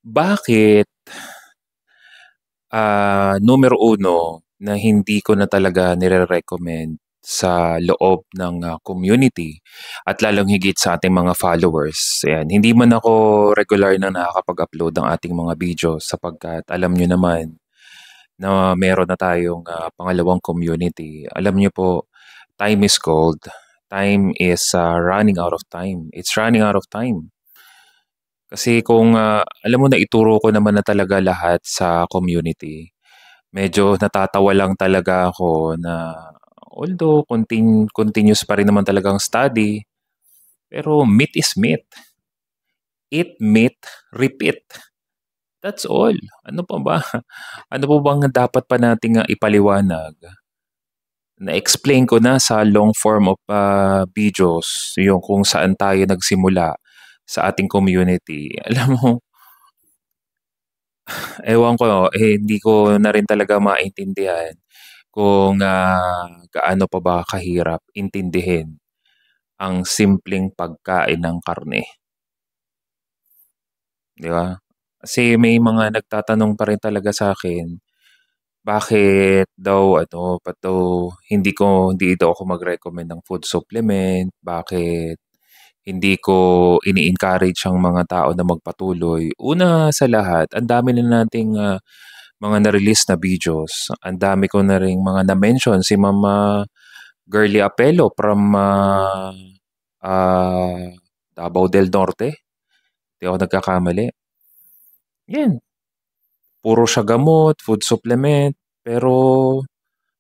Bakit, numero uno na hindi ko na talaga nire-recommend sa loob ng, community at lalong higit sa ating mga followers, ayan. Hindi man ako regular na nakakapag-upload ng ating mga videos sapagkat alam niyo naman na meron na tayong, pangalawang community. Alam niyo po, time is gold. Time is, running out of time. It's running out of time. Kasi kung, alam mo na ituro ko naman na talaga lahat sa community, medyo natatawa lang talaga ako na although continuous pa rin naman talagang study, pero meat is meat. Eat meat, repeat. That's all. Ano pa ba? Ano po bang dapat pa nating, ipaliwanag? Na-explain ko na sa long form of, videos yung kung saan tayo nagsimula sa ating community. Alam mo, ewan ko, hindi ko na rin talaga maintindihan kung, gaano pa ba kahirap intindihin ang simpleng pagkain ng karne, 'di ba? Kasi may mga nagtatanong pa rin talaga sa akin, bakit daw ano, ba't daw hindi daw ako mag-recommend ng food supplement, bakit hindi ko ini-encourage ang mga tao na magpatuloy. Una sa lahat, ang dami na nating, mga na-release na videos. Ang dami ko na ring mga na-mention si Mama Girlie Apelo from, ah, Davao del Norte, 'di ako nagkakamali. 'Yan, puro siya gamot, food supplement, pero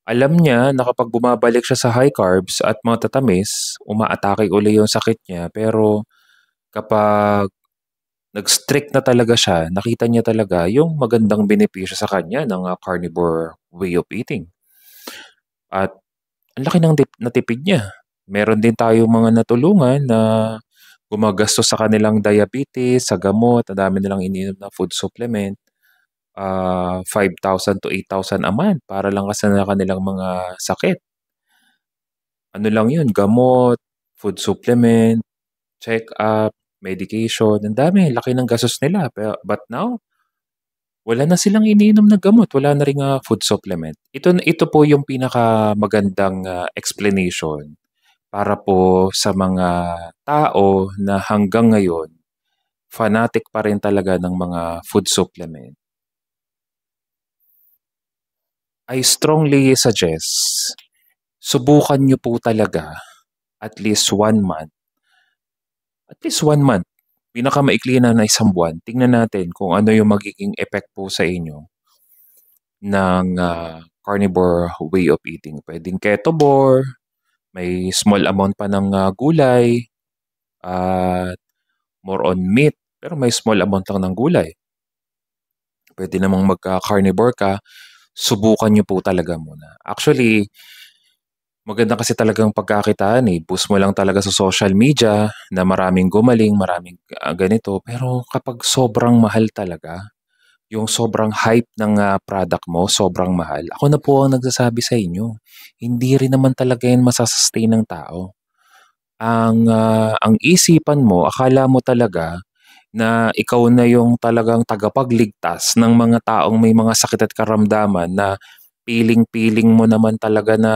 alam niya na kapag bumabalik siya sa high carbs at matatamis, umaatake uli yung sakit niya. Pero kapag nag-strict na talaga siya, nakita niya talaga yung magandang benepisyo sa kanya ng, carnivore way of eating. At ang laki ng natipid niya. Meron din tayong mga natulungan na gumagastos sa kanilang diabetes, sa gamot, ang dami nilang iniinom na food supplement, 5,000 to 8,000 a month para lang kasi sa kanilang mga sakit. Ano lang 'yun, gamot, food supplement, check-up, medication, ang dami, laki ng gastos nila. But now, wala na silang iniinom na gamot, wala na ring, food supplement. Ito po yung pinakamagandang, explanation para po sa mga tao na hanggang ngayon fanatic pa rin talaga ng mga food supplement. I strongly suggest, subukan niyo po talaga at least 1 month, at least 1 month, pinakamaikli na isang buwan. Tingnan natin kung ano yung magiging effect po sa inyo ng, carnivore way of eating. Puwedeng ketovore, may small amount pa ng, gulay at more on meat, pero may small amount lang ng gulay. Puwede namang magka-carnivore ka, subukan niyo po talaga muna. Actually, maganda kasi talagang pagkakitaan, boost mo lang talaga sa social media na maraming gumaling, maraming, ganito. Pero kapag sobrang mahal talaga, yung sobrang hype ng, product mo, sobrang mahal, ako na po ang nagsasabi sa inyo, hindi rin naman talaga yan ng tao. Ang isipan mo, akala mo talaga na ikaw na yung talagang tagapagligtas ng mga taong may mga sakit at karamdaman, na piling-piling mo naman talaga na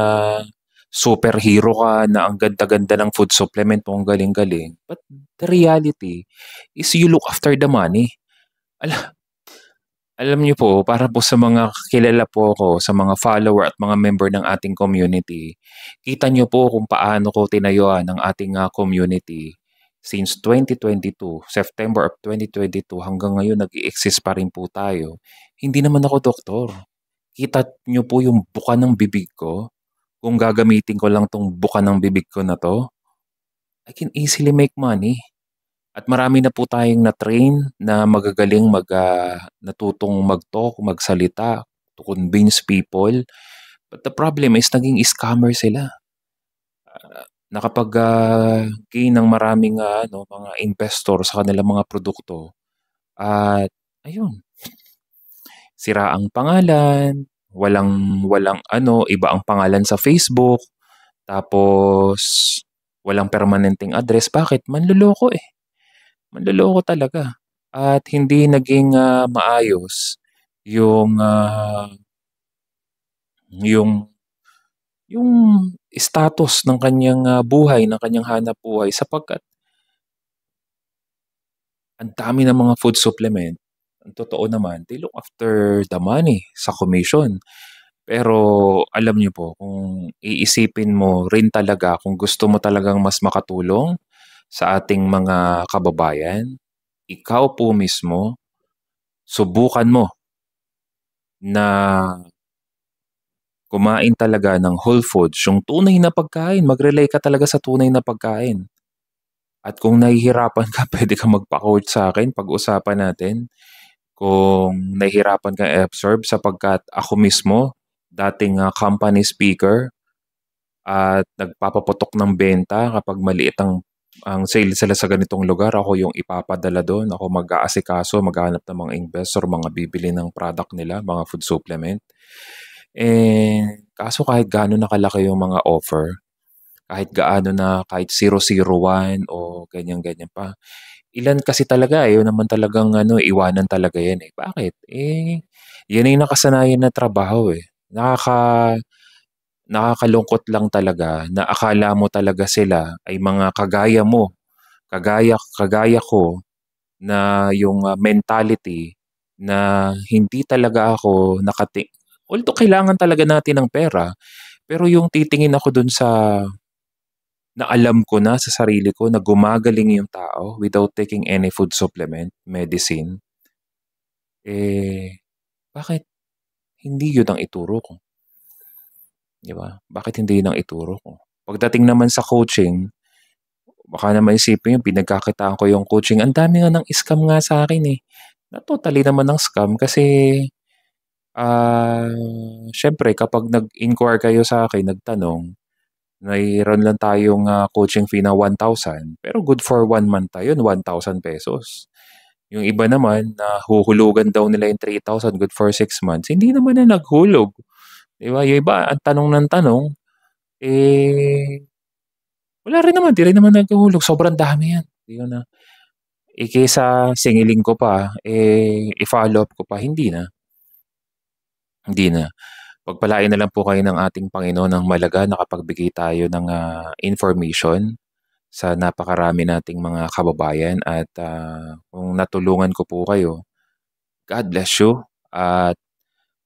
superhero ka, na ang ganda-ganda ng food supplement mo, ang galing-galing. But the reality is you look after the money. Ala Alam niyo po, para po sa mga kilala po ako, sa mga follower at mga member ng ating community, kita niyo po kung paano ko tinayuan ang ating, community since 2022, September of 2022 hanggang ngayon nag-e-exist pa rin po tayo. Hindi naman ako doktor. Kita niyo po yung buka ng bibig ko, kung gagamitin ko lang 'tong buka ng bibig ko na 'to, I can easily make money. At marami na po tayong na-train na magagaling natutong mag-talk, magsalita, to convince people. But the problem is naging scammer sila. Nakapag-gain ng maraming, mga investor sa kanilang mga produkto at ayun, sira ang pangalan, walang walang ano, iba ang pangalan sa Facebook, tapos walang permanenteng address. Bakit? Manloloko, eh. Manloloko talaga. at hindi naging, maayos yung, yung yung status ng kanyang, buhay, ng kanyang hanapbuhay sapagkat ang dami ng mga food supplement. Ang totoo naman, they look after the money sa commission. Pero alam niyo po, kung iisipin mo rin talaga kung gusto mo talagang mas makatulong sa ating mga kababayan, ikaw po mismo, subukan mo na kumain talaga ng whole foods, yung tunay na pagkain. Mag-rely ka talaga sa tunay na pagkain. At kung nahihirapan ka, pwede kang magpa-quote sa akin, pag-usapan natin. Kung nahihirapan kang i-absorb sapagkat ako mismo, dating company speaker at nagpapaputok ng benta kapag maliit ang sale sila sa ganitong lugar, ako yung ipapadala doon. Ako mag-aasikaso, maghahanap ng mga investor, mga bibili ng product nila, mga food supplement. Kaso kahit gaano na kalaki yung mga offer, kahit gaano na, kahit 001 o ganyan-ganyan pa, ilan kasi talaga, ayaw naman talagang iwanan talaga yan eh. Bakit? Yan ay nakasanayan na trabaho eh. Nakakalungkot lang talaga na akala mo talaga sila ay mga kagaya mo, kagaya ko, na yung mentality na hindi talaga ako although kailangan talaga natin ng pera, pero yung titingin ako dun sa na alam ko na sa sarili ko na gumagaling yung tao without taking any food supplement, medicine, bakit hindi yun ang ituro ko? 'Di ba? Bakit hindi yun ang ituro ko? Pagdating naman sa coaching, baka naman isipin niyo pinagkakitaan ko yung coaching, ang dami nga ng scam nga sa akin eh. Na totally naman ng scam kasi, ah, siyempre kapag nag-inquire kayo sa akin, nagtanong, mayroon lang tayong, coaching fee na 1,000 pero good for 1 month tayo, ₱1,000. Yung iba naman nahuhulugan daw nila yung 3,000 good for 6 months, hindi naman na naghulog, 'di ba? Yung iba ang tanong ng tanong, eh wala rin naman, 'di rin naman naghuhulog, sobrang dami 'yan, 'di ko na kaysa singilin ko pa, i-follow up ko pa, hindi na, hindi na. Pagpalain na lang po kayo ng ating Panginoon ng malaga, nakapagbigay tayo ng, information sa napakarami nating mga kababayan at, kung natulungan ko po kayo, God bless you at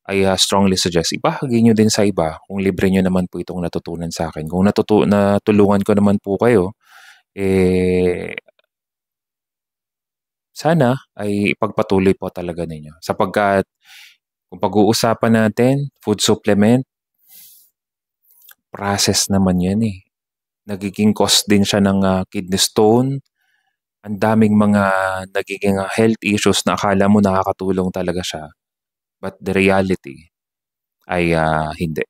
I, strongly suggest ibahagi niyo din sa iba kung libre niyo naman po itong natutunan sa'kin. Kung natulungan ko naman po kayo, eh sana ay ipagpatuloy po talaga ninyo sapagkat kung pag-uusapan natin food supplement, process naman 'yan, eh. Nagiging cause din siya ng, kidney stone, ang daming mga nagiging, health issues na akala mo nakakatulong talaga siya, but the reality ay, hindi.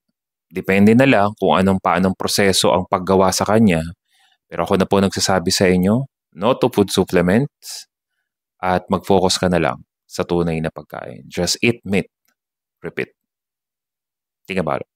Depende na lang kung paanong proseso ang paggawa sa kanya, pero ako na po nagsasabi sa inyo, no to food supplements at mag-focus ka na lang sa tunay na pagkain. Just eat meat. Repeat. Think about it.